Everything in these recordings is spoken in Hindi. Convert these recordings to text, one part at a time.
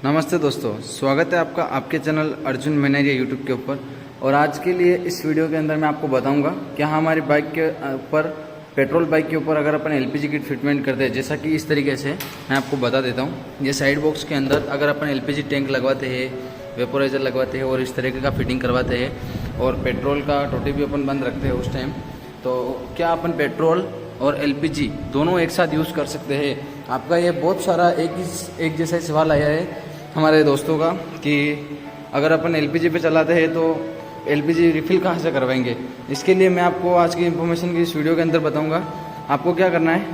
नमस्ते दोस्तों, स्वागत है आपका आपके चैनल अर्जुन मैनेरिया यूट्यूब के ऊपर। और आज के लिए इस वीडियो के अंदर मैं आपको बताऊंगा कि हमारी बाइक के ऊपर पेट्रोल बाइक के ऊपर अगर अपन एलपीजी किट फिटमेंट करते हैं, जैसा कि इस तरीके से मैं आपको बता देता हूं। ये साइड बॉक्स के अंदर अगर अपन एलपीजी टैंक लगवाते हैं, वेपोराइज़र लगवाते हैं और इस तरीके का फिटिंग करवाते हैं और पेट्रोल का टोटी भी अपन बंद रखते हैं उस टाइम, तो क्या अपन पेट्रोल और एलपीजी दोनों एक साथ यूज़ कर सकते हैं? आपका ये बहुत सारा एक जैसा ही सवाल आया है हमारे दोस्तों का कि अगर अपन एलपीजी पे चलाते हैं तो एलपीजी रिफ़िल कहाँ से करवाएंगे। इसके लिए मैं आपको आज की इन्फॉर्मेशन की इस वीडियो के अंदर बताऊंगा। आपको क्या करना है,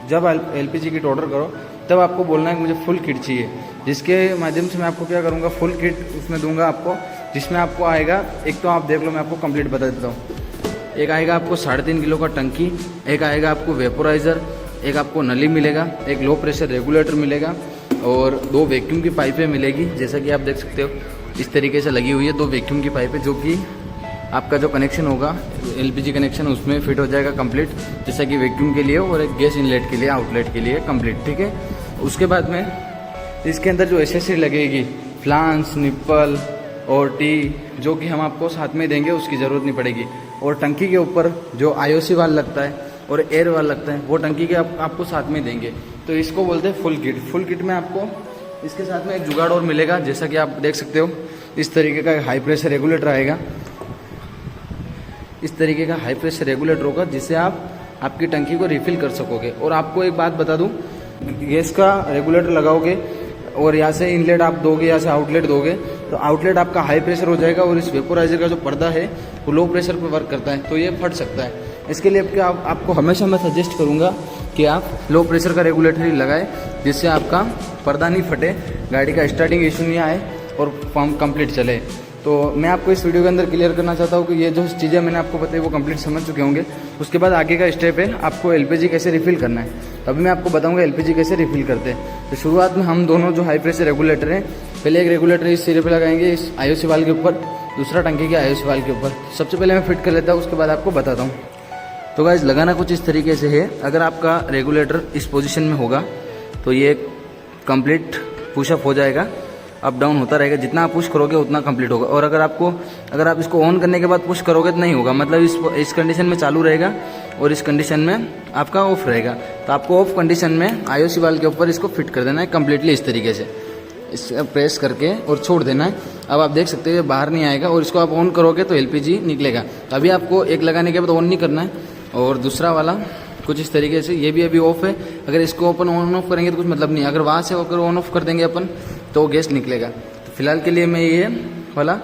जब एलपीजी किट ऑर्डर करो तब आपको बोलना है कि मुझे फुल किट चाहिए, जिसके माध्यम से मैं आपको क्या करूँगा, फुल किट उसमें दूंगा आपको, जिसमें आपको आएगा, एक तो आप देख लो मैं आपको कंप्लीट बता देता हूँ। एक आएगा आपको 3.5 किलो का टंकी, एक आएगा आपको वेपोराइज़र, एक आपको नली मिलेगा, एक लो प्रेशर रेगुलेटर मिलेगा और 2 वैक्यूम की पाइपें मिलेगी। जैसा कि आप देख सकते हो इस तरीके से लगी हुई है 2 वैक्यूम की पाइपें, जो कि आपका जो कनेक्शन होगा एलपीजी कनेक्शन उसमें फिट हो जाएगा कंप्लीट, जैसा कि वैक्यूम के लिए और एक गैस इनलेट के लिए, आउटलेट के लिए कंप्लीट। ठीक है, उसके बाद में इसके अंदर जो एसेसरी लगेगी, फ्लांस, निप्पल और टी, जो कि हम आपको साथ में देंगे, उसकी ज़रूरत नहीं पड़ेगी। और टंकी के ऊपर जो आईओसी वाल लगता है और एयर वाल लगता है वो टंकी के आपको साथ में देंगे, तो इसको बोलते हैं फुल किट। फुल किट में आपको इसके साथ में एक जुगाड़ और मिलेगा, जैसा कि आप देख सकते हो इस तरीके का हाई प्रेशर रेगुलेटर आएगा। इस तरीके का हाई प्रेशर रेगुलेटर होगा जिससे आप आपकी टंकी को रिफिल कर सकोगे। और आपको एक बात बता दूं, गैस का रेगुलेटर लगाओगे और यहाँ से इनलेट आप दोगे, यहाँ से आउटलेट दोगे, तो आउटलेट आपका हाई प्रेशर हो जाएगा और इस वेपोराइजर का जो पर्दा है वो लो प्रेशर पर वर्क करता है, तो ये फट सकता है। इसके लिए आपको हमेशा मैं सजेस्ट करूँगा कि आप लो प्रेशर का रेगुलेटर ही लगाएं, जिससे आपका पर्दा नहीं फटे, गाड़ी का स्टार्टिंग इशू नहीं आए और पंप कंप्लीट चले। तो मैं आपको इस वीडियो के अंदर क्लियर करना चाहता हूँ कि ये जो चीज़ें मैंने आपको बताई वो कंप्लीट समझ चुके होंगे। उसके बाद आगे का स्टेप है आपको एलपीजी कैसे रिफिल करना है। अभी मैं आपको बताऊंगा एलपीजी कैसे रिफिल करते हैं। तो शुरुआत में हम दोनों जो हाई प्रेशर रेगुलेटर हैं, पहले एक रेगुलेटर इस सिरे पे लगाएंगे इस आईओसी वाल के ऊपर, दूसरा टंकी के आईओसी वाल के ऊपर। सबसे पहले मैं फिट कर लेता हूँ, उसके बाद आपको बताता हूँ। तो गाइस लगाना कुछ इस तरीके से है। अगर आपका रेगुलेटर इस पोजीशन में होगा तो ये कंप्लीट पुशअप हो जाएगा, अप डाउन होता रहेगा, जितना आप पुश करोगे उतना कंप्लीट होगा। और अगर आप इसको ऑन करने के बाद पुश करोगे तो नहीं होगा, मतलब इस कंडीशन में चालू रहेगा और इस कंडीशन में आपका ऑफ रहेगा। तो आपको ऑफ कंडीशन में आईओसी वाल के ऊपर इसको फिट कर देना है कंप्लीटली इस तरीके से, इससे प्रेस करके और छोड़ देना है। अब आप देख सकते हो ये बाहर नहीं आएगा और इसको आप ऑन करोगे तो एलपीजी निकलेगा। अभी आपको एक लगाने के बाद ऑन नहीं करना है और दूसरा वाला कुछ इस तरीके से, ये भी अभी ऑफ है। अगर इसको अपन ऑन ऑफ करेंगे तो कुछ मतलब नहीं, अगर वहाँ से अगर ऑन ऑफ कर देंगे अपन तो गैस निकलेगा। तो फिलहाल के लिए मैं ये वाला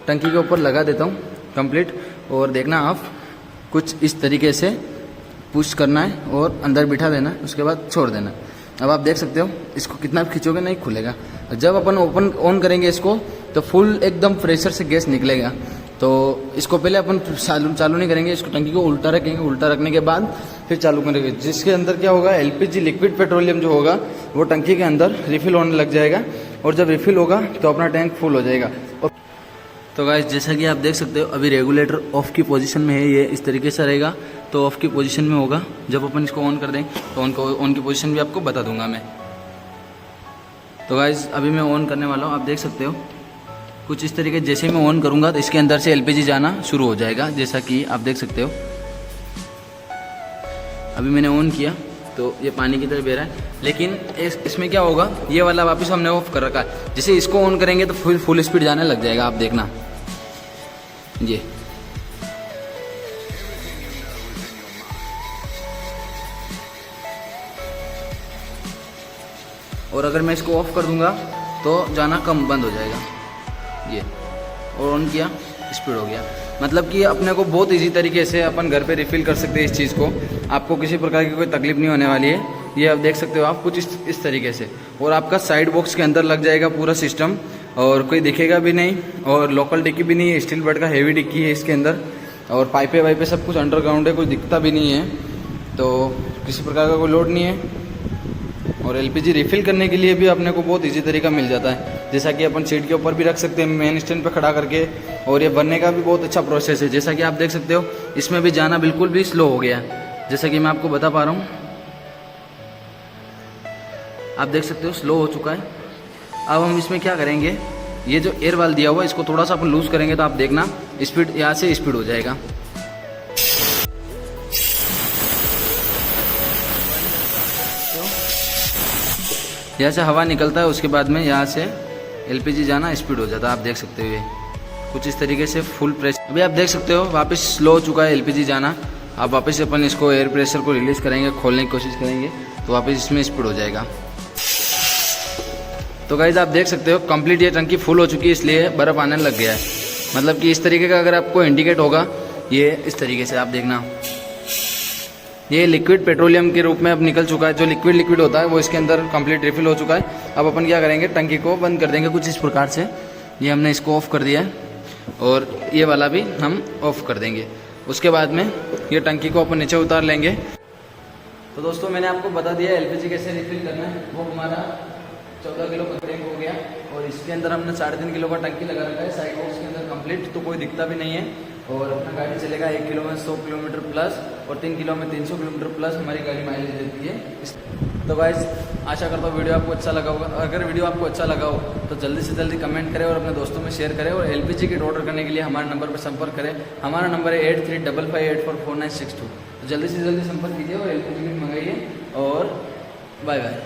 टंकी के ऊपर लगा देता हूँ कंप्लीट, और देखना आप कुछ इस तरीके से पुश करना है और अंदर बिठा देना है, उसके बाद छोड़ देना। अब आप देख सकते हो इसको कितना खींचोगे नहीं खुलेगा। जब अपन ऑन करेंगे इसको तो फुल एकदम प्रेशर से गैस निकलेगा। तो इसको पहले अपन चालू नहीं करेंगे, इसको टंकी को उल्टा रखेंगे, उल्टा रखने के बाद फिर चालू करेंगे, जिसके अंदर क्या होगा, एलपीजी लिक्विड पेट्रोलियम जो होगा वो टंकी के अंदर रिफिल होने लग जाएगा और जब रिफिल होगा तो अपना टैंक फुल हो जाएगा। तो गाइस जैसा कि आप देख सकते हो अभी रेगुलेटर ऑफ की पोजीशन में है, ये इस तरीके से रहेगा तो ऑफ की पोजीशन में होगा। जब अपन इसको ऑन कर देंगे तो ऑन की पोजीशन भी आपको बता दूंगा मैं। तो गाइस अभी मैं ऑन करने वाला हूँ, आप देख सकते हो कुछ इस तरीके, जैसे मैं ऑन करूंगा तो इसके अंदर से एलपीजी जाना शुरू हो जाएगा, जैसा कि आप देख सकते हो। अभी मैंने ऑन किया तो ये पानी की तरफ बह रहा है, लेकिन इसमें क्या होगा, ये वाला वापस हमने ऑफ कर रखा है। जैसे इसको ऑन करेंगे तो फुल स्पीड जाने लग जाएगा, आप देखना ये। और अगर मैं इसको ऑफ कर दूंगा तो जाना कम बंद हो जाएगा ये, और ऑन किया स्पीड हो गया। मतलब कि अपने को बहुत इजी तरीके से अपन घर पे रिफिल कर सकते हैं इस चीज़ को, आपको किसी प्रकार की कोई तकलीफ नहीं होने वाली है। ये आप देख सकते हो आप कुछ इस तरीके से, और आपका साइड बॉक्स के अंदर लग जाएगा पूरा सिस्टम और कोई दिखेगा भी नहीं, और लोकल डिक्की भी नहीं है, स्टील बड का हेवी डिक्की है इसके अंदर, और पाइपें वाइपें सब कुछ अंडरग्राउंड है, कुछ दिखता भी नहीं है, तो किसी प्रकार का कोई लोड नहीं है। और एलपीजी रिफिल करने के लिए भी अपने को बहुत इजी तरीका मिल जाता है, जैसा कि अपन सीट के ऊपर भी रख सकते हैं मेन स्टैंड पे खड़ा करके, और ये बनने का भी बहुत अच्छा प्रोसेस है। जैसा कि आप देख सकते हो इसमें भी जाना बिल्कुल भी स्लो हो गया, जैसा कि मैं आपको बता पा रहा हूँ, आप देख सकते हो स्लो हो चुका है। अब हम इसमें क्या करेंगे, ये जो एयर वाल दिया हुआ है इसको थोड़ा सा अपन लूज करेंगे तो आप देखना स्पीड यहाँ से स्पीड हो जाएगा। यहाँ से हवा निकलता है, उसके बाद में यहाँ से एलपीजी जाना स्पीड हो जाता है। आप देख सकते हो ये कुछ इस तरीके से फुल प्रेशर। अभी आप देख सकते हो वापस स्लो हो चुका है एलपीजी जाना। अब वापस अपन इसको एयर प्रेशर को रिलीज करेंगे, खोलने की कोशिश करेंगे तो वापस इसमें स्पीड हो जाएगा। तो गाइज आप देख सकते हो कंप्लीट ये टंकी फुल हो चुकी है, इसलिए बर्फ़ आने लग गया है। मतलब कि इस तरीके का अगर आपको इंडिकेट होगा, ये इस तरीके से आप देखना, ये लिक्विड पेट्रोलियम के रूप में अब निकल चुका है। जो लिक्विड होता है वो इसके अंदर कंप्लीट रिफिल हो चुका है। अब अपन क्या करेंगे, टंकी को बंद कर देंगे कुछ इस प्रकार से। ये हमने इसको ऑफ कर दिया है और ये वाला भी हम ऑफ कर देंगे। उसके बाद में ये टंकी को अपन नीचे उतार लेंगे। तो दोस्तों मैंने आपको बता दिया एलपीजी कैसे रिफिल करना है। वो हमारा 14 किलो का टैंक हो गया और इसके अंदर हमने 3.5 किलो का टंकी लगा रखा है साइड बॉक्स के अंदर कंप्लीट, तो कोई दिखता भी नहीं है। और अपना गाड़ी चलेगा 1 किलो में 100 किलोमीटर प्लस और 3 किलो में 300 किलोमीटर प्लस हमारी गाड़ी माइलेज देती है। तो गाइस आशा करता हूँ वीडियो आपको अच्छा लगा होगा। अगर वीडियो आपको अच्छा लगा हो तो जल्दी से जल्दी कमेंट करें और अपने दोस्तों में शेयर करें। और एलपीजी किट ऑर्डर करने के लिए हमारे नंबर पर संपर्क करें। हमारा नंबर है 8355844962। तो जल्दी से जल्दी संपर्क कीजिए और एलपीजी किट मंगाइए। और बाय बाय।